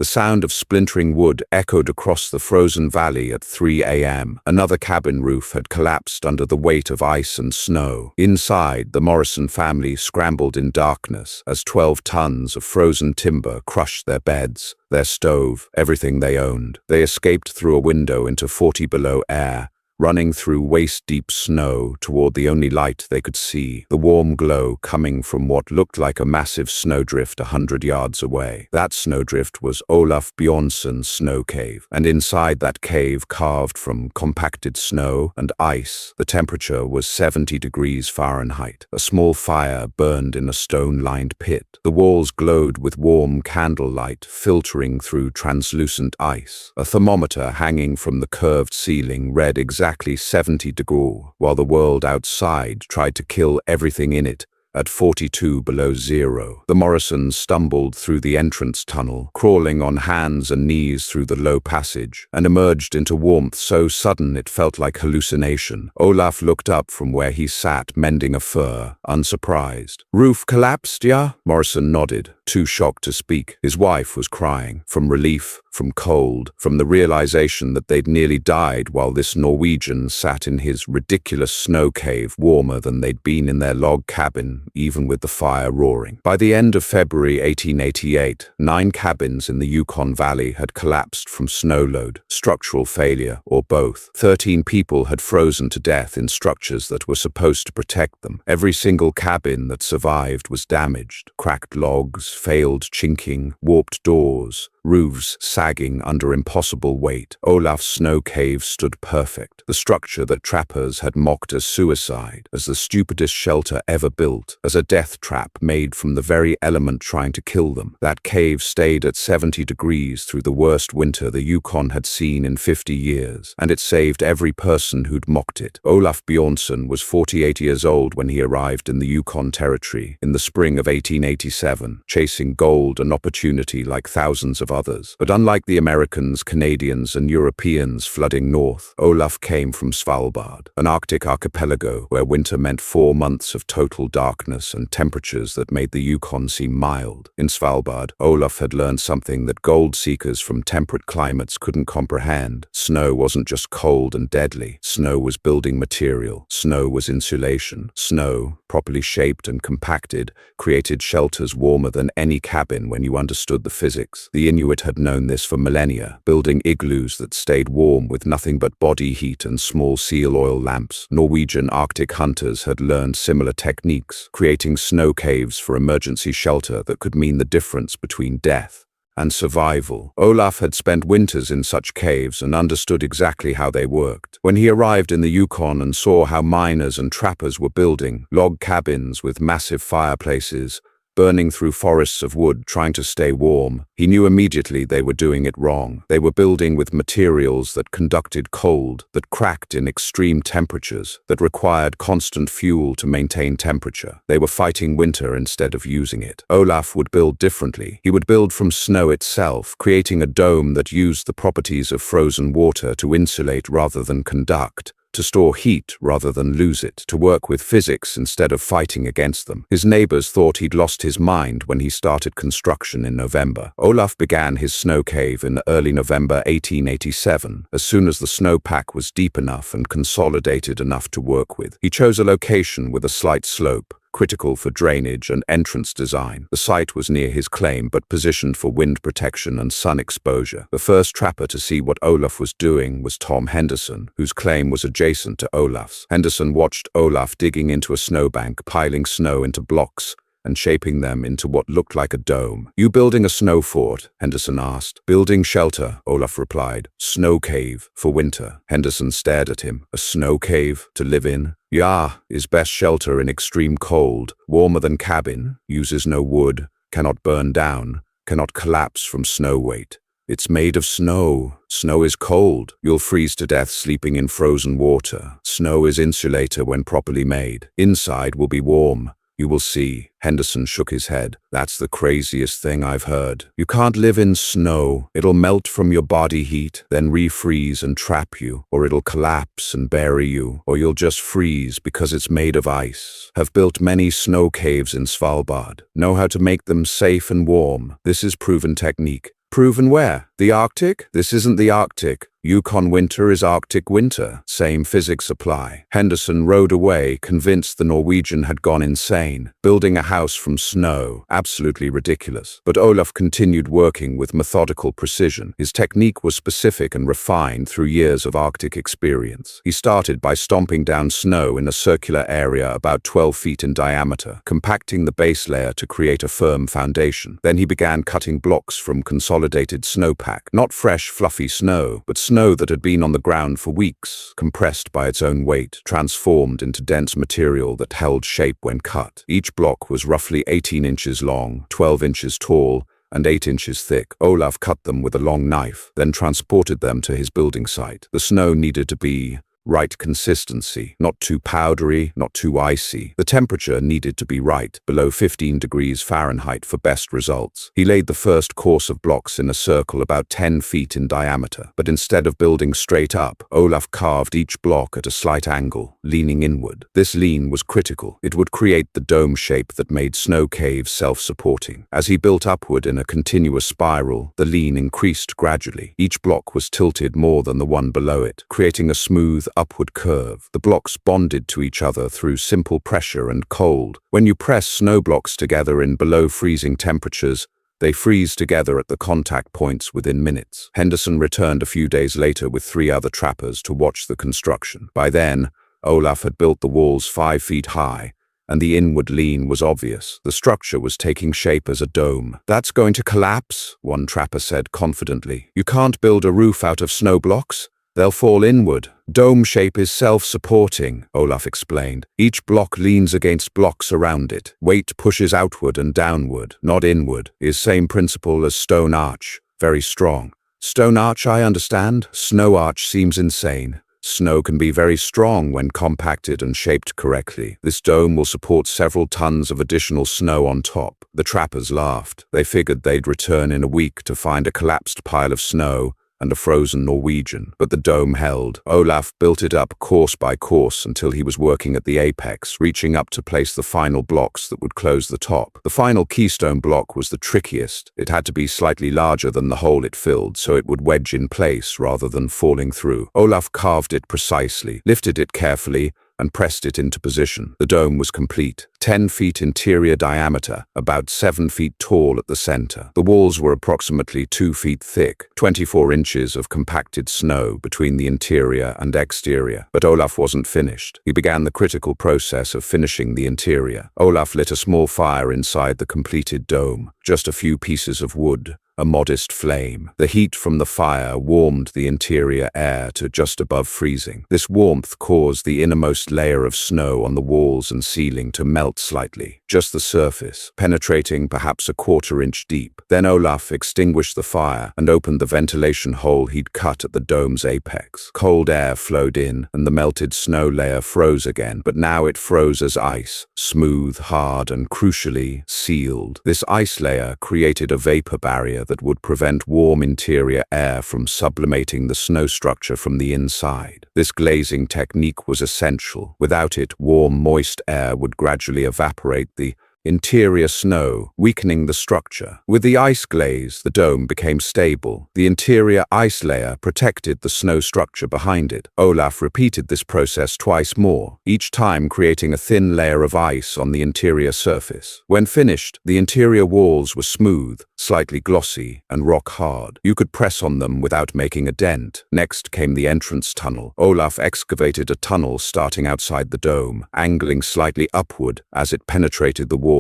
The sound of splintering wood echoed across the frozen valley at 3 a.m. Another cabin roof had collapsed under the weight of ice and snow. Inside, the Morrison family scrambled in darkness as 12 tons of frozen timber crushed their beds, their stove, everything they owned. They escaped through a window into 40 below air, running through waist-deep snow toward the only light they could see, the warm glow coming from what looked like a massive snowdrift 100 yards away. That snowdrift was Olaf Bjornsson's snow cave, and inside that cave, carved from compacted snow and ice, the temperature was 70 degrees Fahrenheit. A small fire burned in a stone-lined pit. The walls glowed with warm candlelight filtering through translucent ice. A thermometer hanging from the curved ceiling read exactly 70 degrees, while the world outside tried to kill everything in it at 42 below zero. The Morrisons stumbled through the entrance tunnel, crawling on hands and knees through the low passage, and emerged into warmth so sudden it felt like hallucination. Olaf looked up from where he sat mending a fur, unsurprised. "Roof collapsed, yeah?" Morrison nodded, too shocked to speak. His wife was crying, from relief, from cold, from the realization that they'd nearly died while this Norwegian sat in his ridiculous snow cave warmer than they'd been in their log cabin, even with the fire roaring. By the end of February 1888, 9 cabins in the Yukon Valley had collapsed from snow load, structural failure, or both. 13 people had frozen to death in structures that were supposed to protect them. Every single cabin that survived was damaged. Cracked logs, failed chinking, warped doors, roofs sagging under impossible weight. Olaf's snow cave stood perfect, the structure that trappers had mocked as suicide, as the stupidest shelter ever built, as a death trap made from the very element trying to kill them. That cave stayed at 70 degrees through the worst winter the Yukon had seen in 50 years, and it saved every person who'd mocked it. Olaf Bjornsson was 48 years old when he arrived in the Yukon Territory in the spring of 1887, chasing gold and opportunity like thousands of others. But unlike the Americans, Canadians, and Europeans flooding north, Olaf came from Svalbard, an Arctic archipelago where winter meant 4 months of total darkness and temperatures that made the Yukon seem mild. In Svalbard, Olaf had learned something that gold seekers from temperate climates couldn't comprehend. Snow wasn't just cold and deadly. Snow was building material. Snow was insulation. Snow, properly shaped and compacted, created shelters warmer than any cabin when you understood the physics. The Inuit had known this for millennia, building igloos that stayed warm with nothing but body heat and small seal oil lamps. Norwegian Arctic hunters had learned similar techniques, creating snow caves for emergency shelter that could mean the difference between death and survival. Olaf had spent winters in such caves and understood exactly how they worked. When he arrived in the Yukon and saw how miners and trappers were building log cabins with massive fireplaces, burning through forests of wood trying to stay warm, he knew immediately they were doing it wrong. They were building with materials that conducted cold, that cracked in extreme temperatures, that required constant fuel to maintain temperature. They were fighting winter instead of using it. Olaf would build differently. He would build from snow itself, creating a dome that used the properties of frozen water to insulate rather than conduct, to store heat rather than lose it, to work with physics instead of fighting against them. His neighbors thought he'd lost his mind when he started construction in November. Olaf began his snow cave in early November 1887, as soon as the snowpack was deep enough and consolidated enough to work with. He chose a location with a slight slope, critical for drainage and entrance design. The site was near his claim, but positioned for wind protection and sun exposure. The first trapper to see what Olaf was doing was Tom Henderson, whose claim was adjacent to Olaf's. Henderson watched Olaf digging into a snowbank, piling snow into blocks, and shaping them into what looked like a dome. "You building a snow fort?" Henderson asked. "Building shelter," Olaf replied. "Snow cave for winter." Henderson stared at him. "A snow cave to live in?" "Yeah, is best shelter in extreme cold, warmer than cabin, uses no wood, cannot burn down, cannot collapse from snow weight. It's made of snow. Snow is cold. You'll freeze to death sleeping in frozen water. Snow is insulator when properly made. Inside will be warm. You will see." Henderson shook his head. "That's the craziest thing I've heard. You can't live in snow. It'll melt from your body heat, then refreeze and trap you, or it'll collapse and bury you, or you'll just freeze because it's made of ice. Have built many snow caves in Svalbard. Know how to make them safe and warm. This is proven technique. Proven where? The Arctic? This isn't the Arctic. Yukon winter is Arctic winter. Same physics apply. Henderson rode away, convinced the Norwegian had gone insane. Building a house from snow. Absolutely ridiculous. But Olaf continued working with methodical precision. His technique was specific and refined through years of Arctic experience. He started by stomping down snow in a circular area about 12 feet in diameter, compacting the base layer to create a firm foundation. Then he began cutting blocks from consolidated snowpack. Not fresh, fluffy snow, but snow that had been on the ground for weeks, compressed by its own weight, transformed into dense material that held shape when cut. Each block was roughly 18 inches long, 12 inches tall, and 8 inches thick. Olaf cut them with a long knife, then transported them to his building site. The snow needed to be right consistency, not too powdery, not too icy. The temperature needed to be right, below 15 degrees Fahrenheit for best results. He laid the first course of blocks in a circle about 10 feet in diameter, but instead of building straight up, Olaf carved each block at a slight angle, leaning inward. This lean was critical. It would create the dome shape that made snow caves self-supporting. As he built upward in a continuous spiral, the lean increased gradually. Each block was tilted more than the one below it, creating a smooth, upward curve. The blocks bonded to each other through simple pressure and cold. When you press snow blocks together in below freezing temperatures, they freeze together at the contact points within minutes. Henderson returned a few days later with 3 other trappers to watch the construction. By then, Olaf had built the walls 5 feet high, and the inward lean was obvious. The structure was taking shape as a dome. "That's going to collapse," one trapper said confidently. "You can't build a roof out of snow blocks. They'll fall inward. Dome shape is self-supporting," Olaf explained. "Each block leans against blocks around it. Weight pushes outward and downward, not inward. Is same principle as stone arch. Very strong." "Stone arch, I understand. Snow arch seems insane." "Snow can be very strong when compacted and shaped correctly. This dome will support several tons of additional snow on top." The trappers laughed. They figured they'd return in a week to find a collapsed pile of snow and a frozen Norwegian. But the dome held. Olaf built it up course by course until he was working at the apex, reaching up to place the final blocks that would close the top. The final keystone block was the trickiest. It had to be slightly larger than the hole it filled, so it would wedge in place rather than falling through. Olaf carved it precisely, lifted it carefully, and pressed it into position. The dome was complete. 10 feet interior diameter, about 7 feet tall at the center. The walls were approximately 2 feet thick, 24 inches of compacted snow between the interior and exterior. But Olaf wasn't finished. He began the critical process of finishing the interior. Olaf lit a small fire inside the completed dome, just a few pieces of wood, a modest flame. The heat from the fire warmed the interior air to just above freezing. This warmth caused the innermost layer of snow on the walls and ceiling to melt slightly, just the surface, penetrating perhaps a quarter-inch deep. Then Olaf extinguished the fire and opened the ventilation hole he'd cut at the dome's apex. Cold air flowed in, and the melted snow layer froze again, but now it froze as ice, smooth, hard, and crucially, sealed. This ice layer created a vapor barrier that would prevent warm interior air from sublimating the snow structure from the inside. This glazing technique was essential. Without it, warm, moist air would gradually evaporate the interior snow, weakening the structure. With the ice glaze, the dome became stable. The interior ice layer protected the snow structure behind it. Olaf repeated this process twice more, each time creating a thin layer of ice on the interior surface. When finished, the interior walls were smooth, slightly glossy, and rock-hard. You could press on them without making a dent. Next came the entrance tunnel. Olaf excavated a tunnel starting outside the dome, angling slightly upward as it penetrated the wall,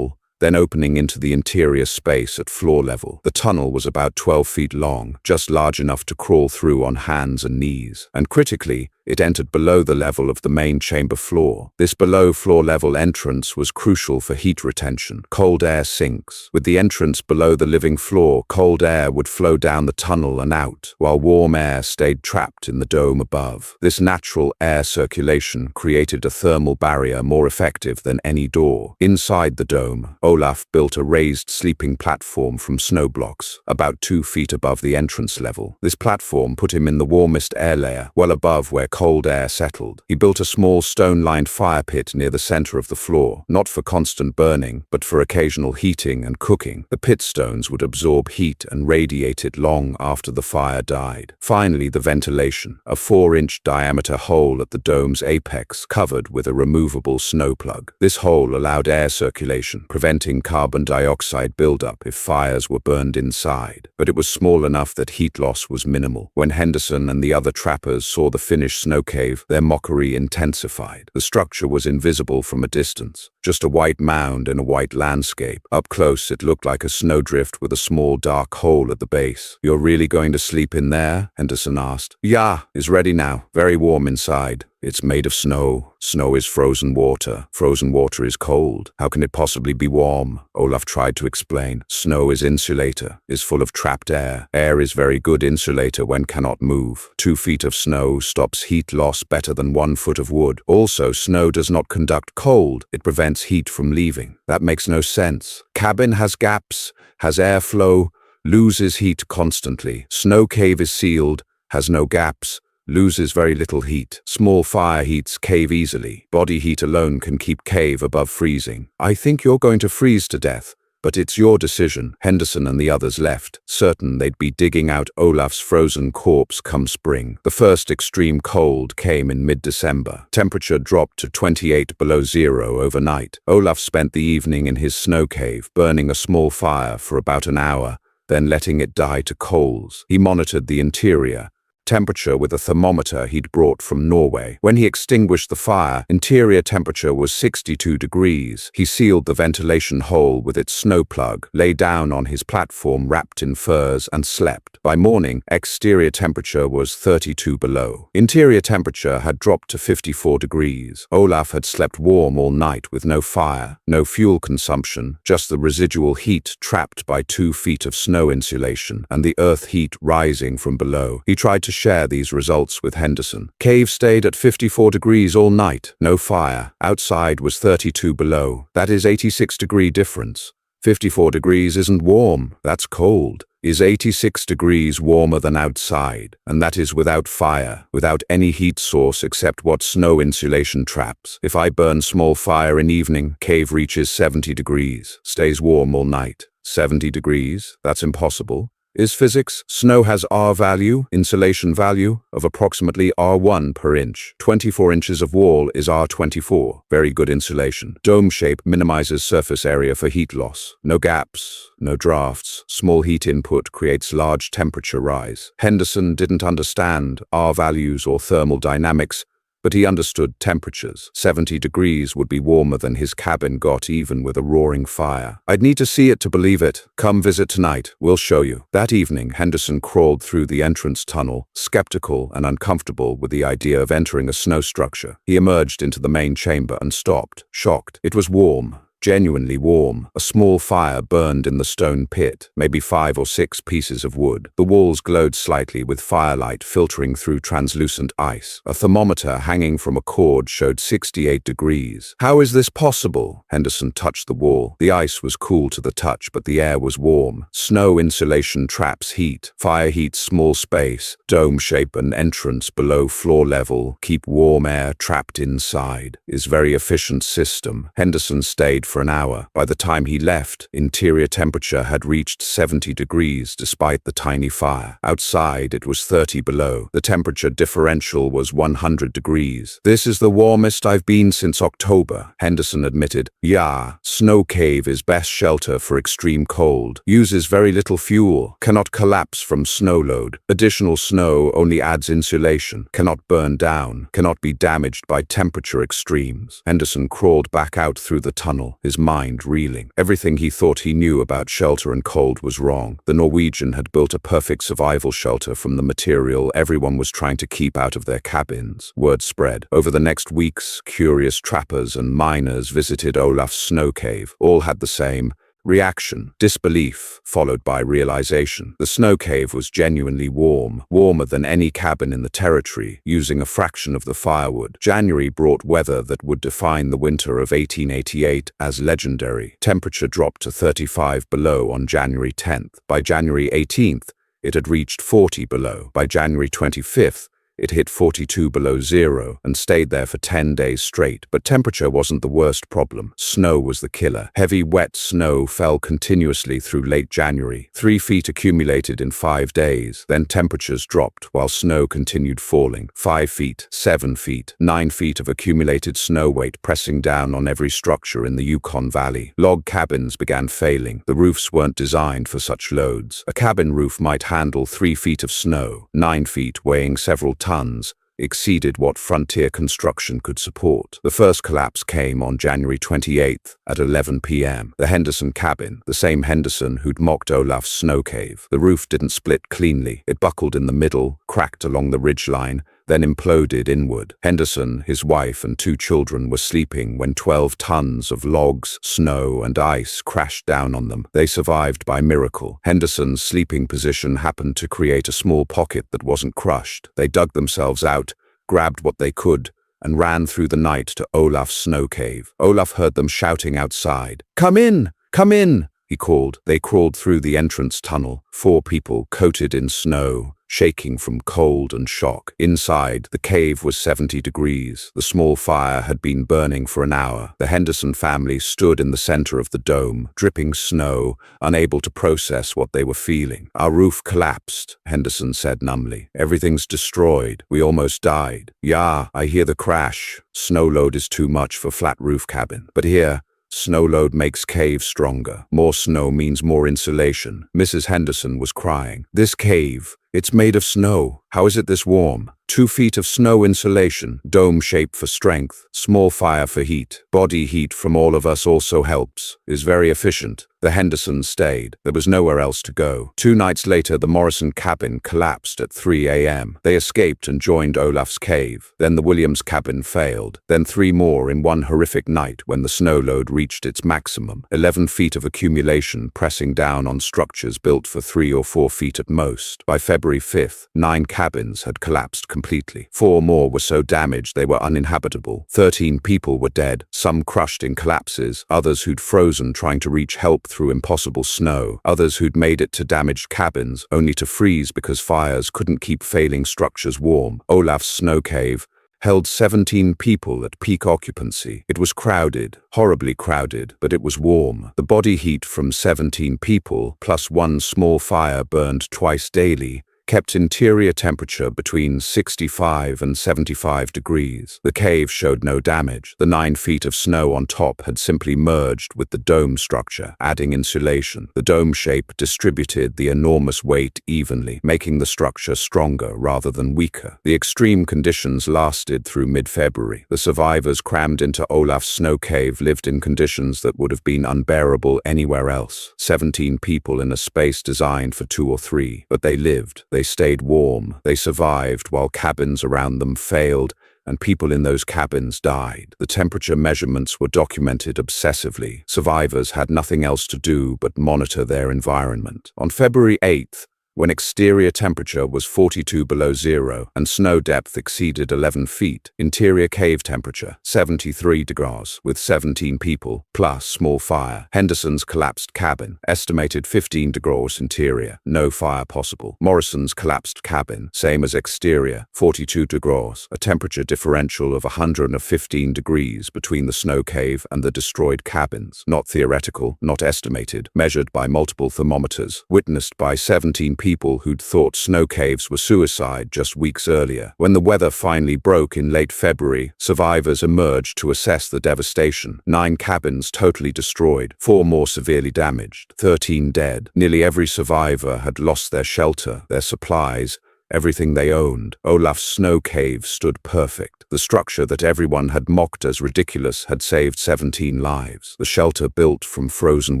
then opening into the interior space at floor level. The tunnel was about 12 feet long, just large enough to crawl through on hands and knees. And critically, it entered below the level of the main chamber floor. This below-floor level entrance was crucial for heat retention. Cold air sinks. With the entrance below the living floor, cold air would flow down the tunnel and out, while warm air stayed trapped in the dome above. This natural air circulation created a thermal barrier more effective than any door. Inside the dome, Olaf built a raised sleeping platform from snow blocks, about 2 feet above the entrance level. This platform put him in the warmest air layer, well above where cold air settled. He built a small stone-lined fire pit near the center of the floor, not for constant burning, but for occasional heating and cooking. The pit stones would absorb heat and radiate it long after the fire died. Finally, the ventilation, a 4-inch diameter hole at the dome's apex covered with a removable snow plug. This hole allowed air circulation, preventing carbon dioxide buildup if fires were burned inside. But it was small enough that heat loss was minimal. When Henderson and the other trappers saw the finished snow cave, their mockery intensified. The structure was invisible from a distance, just a white mound in a white landscape. Up close, it looked like a snowdrift with a small dark hole at the base. "You're really going to sleep in there?" Henderson asked. "Yeah, it's ready now. Very warm inside. It's made of snow. Snow is frozen water. Frozen water is cold. How can it possibly be warm?" Olaf tried to explain. "Snow is insulator, is full of trapped air. Air is very good insulator when cannot move. 2 feet of snow stops heat loss better than 1 foot of wood. Also, snow does not conduct cold. It prevents heat from leaving." "That makes no sense. Cabin has gaps, has airflow, loses heat constantly. Snow cave is sealed, has no gaps, loses very little heat. Small fire heats cave easily. Body heat alone can keep cave above freezing." "I think you're going to freeze to death, but it's your decision." Henderson and the others left, certain they'd be digging out Olaf's frozen corpse come spring. The first extreme cold came in mid-December. Temperature dropped to 28 below zero overnight. Olaf spent the evening in his snow cave, burning a small fire for about an hour, then letting it die to coals. He monitored the interior temperature with a thermometer he'd brought from Norway. When he extinguished the fire, interior temperature was 62 degrees. He sealed the ventilation hole with its snow plug, lay down on his platform wrapped in furs, and slept. By morning, exterior temperature was 32 below. Interior temperature had dropped to 54 degrees. Olaf had slept warm all night with no fire, no fuel consumption, just the residual heat trapped by 2 feet of snow insulation and the earth heat rising from below. He tried to share these results with Henderson. Cave stayed at 54 degrees all night, no fire. Outside was 32 below. That is 86-degree difference. 54 degrees isn't warm, that's cold. Is 86 degrees warmer than outside? And that is without fire, without any heat source except what snow insulation traps. If I burn small fire in evening, cave reaches 70 degrees, stays warm all night. 70 degrees? That's impossible. Is physics? Snow has R value, insulation value, of approximately R1 per inch. 24 inches of wall is R24. Very good insulation. Dome shape minimizes surface area for heat loss. No gaps, no drafts. Small heat input creates large temperature rise. Henderson didn't understand R values or thermal dynamics, but he understood temperatures. 70 degrees would be warmer than his cabin got even with a roaring fire. "I'd need to see it to believe it. Come visit tonight. We'll show you." That evening, Henderson crawled through the entrance tunnel, skeptical and uncomfortable with the idea of entering a snow structure. He emerged into the main chamber and stopped, shocked. It was warm. Genuinely warm. A small fire burned in the stone pit, maybe 5 or 6 pieces of wood. The walls glowed slightly with firelight filtering through translucent ice. A thermometer hanging from a cord showed 68 degrees. "How is this possible?" Henderson touched the wall. The ice was cool to the touch, but the air was warm. Snow insulation traps heat. Fire heats small space. Dome shape and entrance below floor level keep warm air trapped inside. Is very efficient system. Henderson stayed for an hour. By the time he left, interior temperature had reached 70 degrees despite the tiny fire. Outside, it was 30 below. The temperature differential was 100 degrees. "This is the warmest I've been since October," Henderson admitted. "Yeah, snow cave is best shelter for extreme cold. Uses very little fuel. Cannot collapse from snow load. Additional snow only adds insulation. Cannot burn down. Cannot be damaged by temperature extremes." Henderson crawled back out through the tunnel, his mind reeling. Everything he thought he knew about shelter and cold was wrong. The Norwegian had built a perfect survival shelter from the material everyone was trying to keep out of their cabins. Word spread. Over the next weeks, curious trappers and miners visited Olaf's snow cave. All had the same reaction: disbelief, followed by realization. The snow cave was genuinely warm, warmer than any cabin in the territory, using a fraction of the firewood. January brought weather that would define the winter of 1888 as legendary. Temperature dropped to 35 below on January 10th. By January 18th, it had reached 40 below. By January 25th, It hit 42 below zero and stayed there for 10 days straight. But temperature wasn't the worst problem. Snow was the killer. Heavy, wet snow fell continuously through late January. 3 feet accumulated in 5 days. Then temperatures dropped while snow continued falling. 5 feet, 7 feet, 9 feet of accumulated snow weight pressing down on every structure in the Yukon Valley. Log cabins began failing. The roofs weren't designed for such loads. A cabin roof might handle 3 feet of snow. 9 feet, weighing several tons, exceeded what frontier construction could support. The first collapse came on January 28th at 11 p.m. The Henderson cabin, the same Henderson who'd mocked Olaf's snow cave. The roof didn't split cleanly. It buckled in the middle, cracked along the ridgeline, then imploded inward. Henderson, his wife, and 2 children were sleeping when 12 tons of logs, snow, and ice crashed down on them. They survived by miracle. Henderson's sleeping position happened to create a small pocket that wasn't crushed. They dug themselves out, grabbed what they could, and ran through the night to Olaf's snow cave. Olaf heard them shouting outside. "Come in! Come in!" he called. They crawled through the entrance tunnel, 4 people coated in snow, shaking from cold and shock. Inside, the cave was 70 degrees. The small fire had been burning for an hour. The Henderson family stood in the center of the dome, dripping snow, unable to process what they were feeling. "Our roof collapsed," Henderson said numbly. "Everything's destroyed. We almost died." "Yeah, I hear the crash. Snow load is too much for flat roof cabin. But here, snow load makes cave stronger. More snow means more insulation." Mrs. Henderson was crying. "This cave, it's made of snow. How is it this warm? 2 feet of snow insulation, dome shape for strength, small fire for heat. Body heat from all of us also helps. Is very efficient." The Hendersons stayed. There was nowhere else to go. 2 nights later, the Morrison cabin collapsed at 3 a.m. They escaped and joined Olaf's cave. Then the Williams cabin failed. Then 3 more in one horrific night when the snow load reached its maximum. 11 feet of accumulation pressing down on structures built for 3 or 4 feet at most. By February 5th, 9 cabins had collapsed completely. 4 more were so damaged they were uninhabitable. 13 people were dead, some crushed in collapses, others who'd frozen trying to reach help through impossible snow, others who'd made it to damaged cabins only to freeze because fires couldn't keep failing structures warm. Olaf's snow cave held 17 people at peak occupancy. It was crowded, horribly crowded, but it was warm. The body heat from 17 people, plus 1 small fire burned twice daily, kept interior temperature between 65 and 75 degrees. The cave showed no damage. The 9 feet of snow on top had simply merged with the dome structure, adding insulation. The dome shape distributed the enormous weight evenly, making the structure stronger rather than weaker. The extreme conditions lasted through mid-February. The survivors crammed into Olaf's snow cave lived in conditions that would have been unbearable anywhere else. 17 people in a space designed for 2 or 3, but they lived. They stayed warm. They survived while cabins around them failed and people in those cabins died. The temperature measurements were documented obsessively. Survivors had nothing else to do but monitor their environment. On February 8th, when exterior temperature was 42 below zero and snow depth exceeded 11 feet, interior cave temperature 73 degrees with 17 people plus small fire. Henderson's collapsed cabin, estimated 15 degrees interior, no fire possible. Morrison's collapsed cabin, same as exterior, 42 degrees, a temperature differential of 115 degrees between the snow cave and the destroyed cabins. Not theoretical, not estimated, measured by multiple thermometers, witnessed by 17 people who'd thought snow caves were suicide just weeks earlier. When the weather finally broke in late February, survivors emerged to assess the devastation. 9 cabins totally destroyed, 4 more severely damaged, 13 dead. Nearly every survivor had lost their shelter, their supplies, everything they owned. Olaf's snow cave stood perfect. The structure that everyone had mocked as ridiculous had saved 17 lives. The shelter built from frozen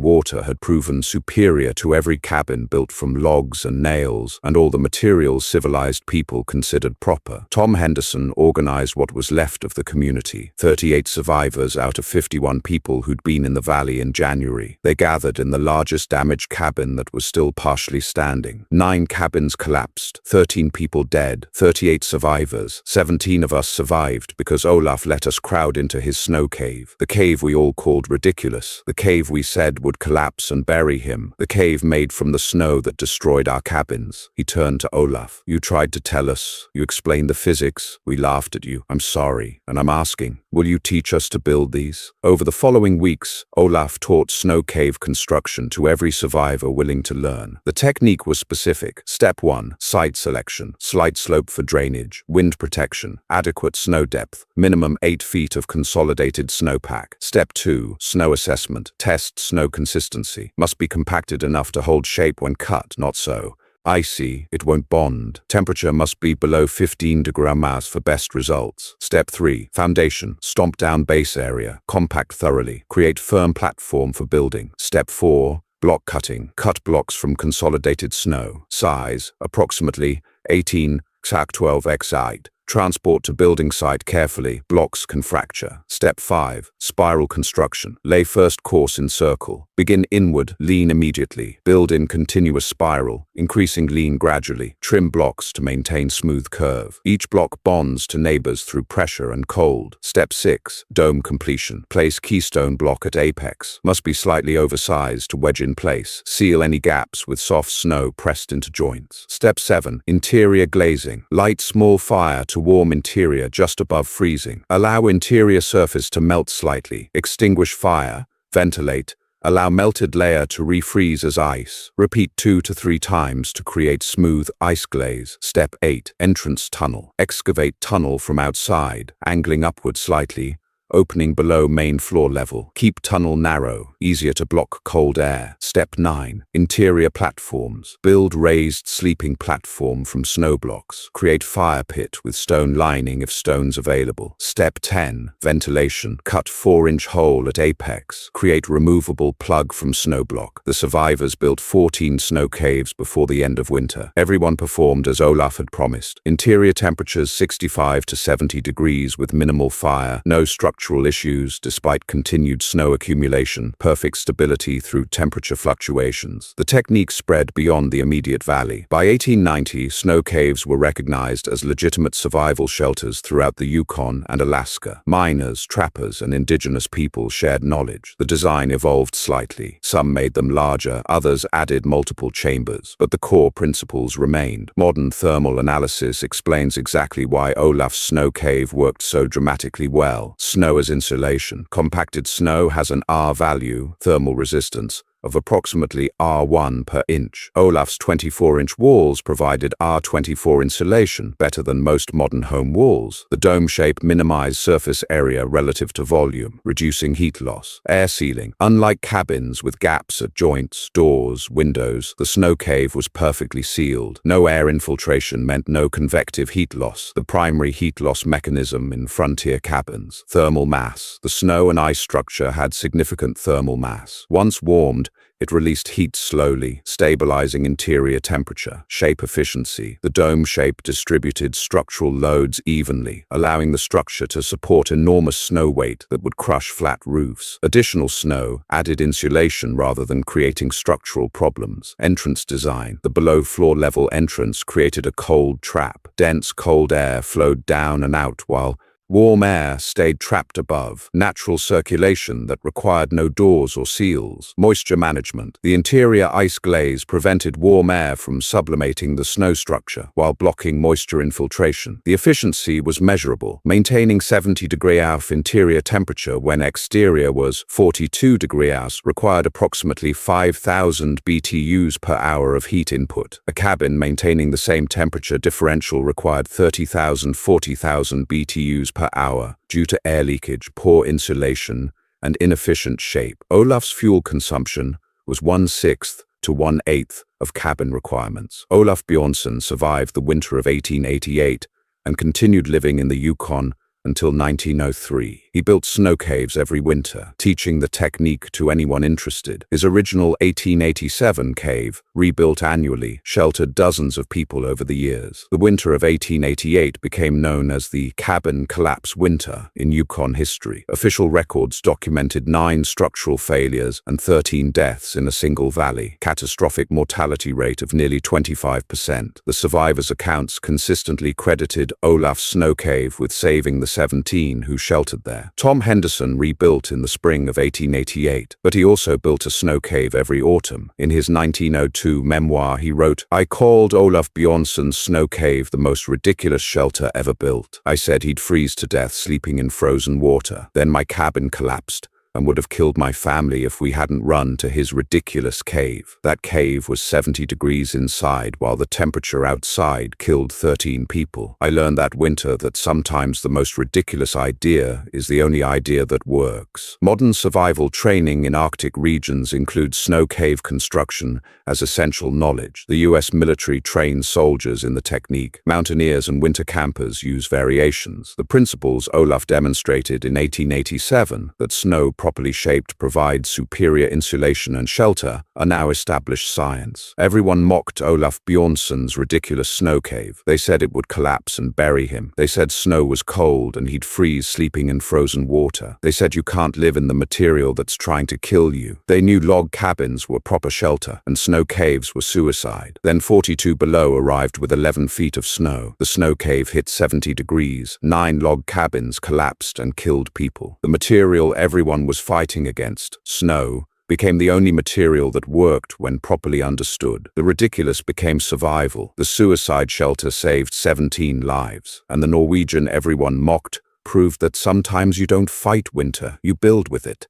water had proven superior to every cabin built from logs and nails, and all the materials civilized people considered proper. Tom Henderson organized what was left of the community. 38 survivors out of 51 people who'd been in the valley in January. They gathered in the largest damaged cabin that was still partially standing. 9 cabins collapsed, 13 14 people dead, 38 survivors. 17 of us survived because Olaf let us crowd into his snow cave. The cave we all called ridiculous. The cave we said would collapse and bury him. The cave made from the snow that destroyed our cabins. He turned to Olaf. You tried to tell us. You explained the physics. We laughed at you. I'm sorry. And I'm asking, will you teach us to build these? Over the following weeks, Olaf taught snow cave construction to every survivor willing to learn. The technique was specific. Step 1, site selection, slight slope for drainage, wind protection, adequate snow depth, minimum 8 feet of consolidated snowpack. Step 2, snow assessment, test snow consistency. Must be compacted enough to hold shape when cut, not so icy, it won't bond. Temperature must be below 15 degrees for best results. Step 3, foundation, stomp down base area, compact thoroughly, create firm platform for building. Step 4, block cutting, cut blocks from consolidated snow. Size, approximately 18x12x height. Transport to building site carefully, blocks can fracture. Step 5, spiral construction. Lay first course in circle. Begin inward, lean immediately. Build in continuous spiral, increasing lean gradually. Trim blocks to maintain smooth curve. Each block bonds to neighbors through pressure and cold. Step 6, dome completion. Place keystone block at apex. Must be slightly oversized to wedge in place. Seal any gaps with soft snow pressed into joints. Step 7, interior glazing. Light small fire to warm interior just above freezing. Allow interior surface to melt slightly. Extinguish fire. Ventilate. Allow melted layer to refreeze as ice. Repeat 2 to 3 times to create smooth ice glaze. Step 8, entrance tunnel. Excavate tunnel from outside, angling upward slightly, opening below main floor level. Keep tunnel narrow, easier to block cold air. Step 9, interior platforms. Build raised sleeping platform from snow blocks. Create fire pit with stone lining if stones available. Step 10, ventilation. Cut 4-inch hole at apex. Create removable plug from snow block. The survivors built 14 snow caves before the end of winter. Everyone performed as Olaf had promised. Interior temperatures 65 to 70 degrees with minimal fire. No structural issues despite continued snow accumulation, perfect stability through temperature fluctuations. The technique spread beyond the immediate valley. By 1890, snow caves were recognized as legitimate survival shelters throughout the Yukon and Alaska. Miners, trappers, and indigenous people shared knowledge. The design evolved slightly. Some made them larger, others added multiple chambers, but the core principles remained. Modern thermal analysis explains exactly why Olaf's snow cave worked so dramatically well. Snow as insulation. Compacted snow has an R value, thermal resistance, of approximately R1 per inch. Olaf's 24-inch walls provided R24 insulation, better than most modern home walls. The dome shape minimized surface area relative to volume, reducing heat loss. Air sealing. Unlike cabins with gaps at joints, doors, windows, the snow cave was perfectly sealed. No air infiltration meant no convective heat loss, the primary heat loss mechanism in frontier cabins. Thermal mass. The snow and ice structure had significant thermal mass. Once warmed, it released heat slowly, stabilizing interior temperature. Shape efficiency. The dome shape distributed structural loads evenly, allowing the structure to support enormous snow weight that would crush flat roofs. Additional snow added insulation rather than creating structural problems. Entrance design. The below-floor level entrance created a cold trap. Dense cold air flowed down and out while warm air stayed trapped above. Natural circulation that required no doors or seals. Moisture management. The interior ice glaze prevented warm air from sublimating the snow structure while blocking moisture infiltration. The efficiency was measurable, maintaining 70 degrees interior temperature when exterior was 42 degrees required approximately 5,000 BTUs per hour of heat input. A cabin maintaining the same temperature differential required 30,000 40,000 BTUs per hour due to air leakage, poor insulation, and inefficient shape. Olaf's fuel consumption was 1/6 to 1/8 of cabin requirements. Olaf Bjornsson survived the winter of 1888 and continued living in the Yukon until 1903. He built snow caves every winter, teaching the technique to anyone interested. His original 1887 cave, rebuilt annually, sheltered dozens of people over the years. The winter of 1888 became known as the Cabin Collapse Winter in Yukon history. Official records documented 9 structural failures and 13 deaths in a single valley, catastrophic mortality rate of nearly 25%. The survivors' accounts consistently credited Olaf's snow cave with saving the 17 who sheltered there. Tom Henderson rebuilt in the spring of 1888, but he also built a snow cave every autumn. In his 1902 memoir, he wrote, "I called Olaf Bjornson's snow cave the most ridiculous shelter ever built. I said he'd freeze to death sleeping in frozen water. Then my cabin collapsed and would have killed my family if we hadn't run to his ridiculous cave. That cave was 70 degrees inside, while the temperature outside killed 13 people. I learned that winter that sometimes the most ridiculous idea is the only idea that works." Modern survival training in Arctic regions includes snow cave construction as essential knowledge. The US military trains soldiers in the technique. Mountaineers and winter campers use variations. The principles Olaf demonstrated in 1887, that snow properly shaped provides superior insulation and shelter, are now established science. Everyone mocked Olaf Bjornson's ridiculous snow cave. They said it would collapse and bury him. They said snow was cold and he'd freeze sleeping in frozen water. They said you can't live in the material that's trying to kill you. They knew log cabins were proper shelter and snow caves were suicide. Then 42 below arrived with 11 feet of snow. The snow cave hit 70 degrees. 9 log cabins collapsed and killed people. The material everyone was fighting against, snow, became the only material that worked when properly understood. The ridiculous became survival. The suicide shelter saved 17 lives, and the Norwegian everyone mocked proved that sometimes you don't fight winter, you build with it.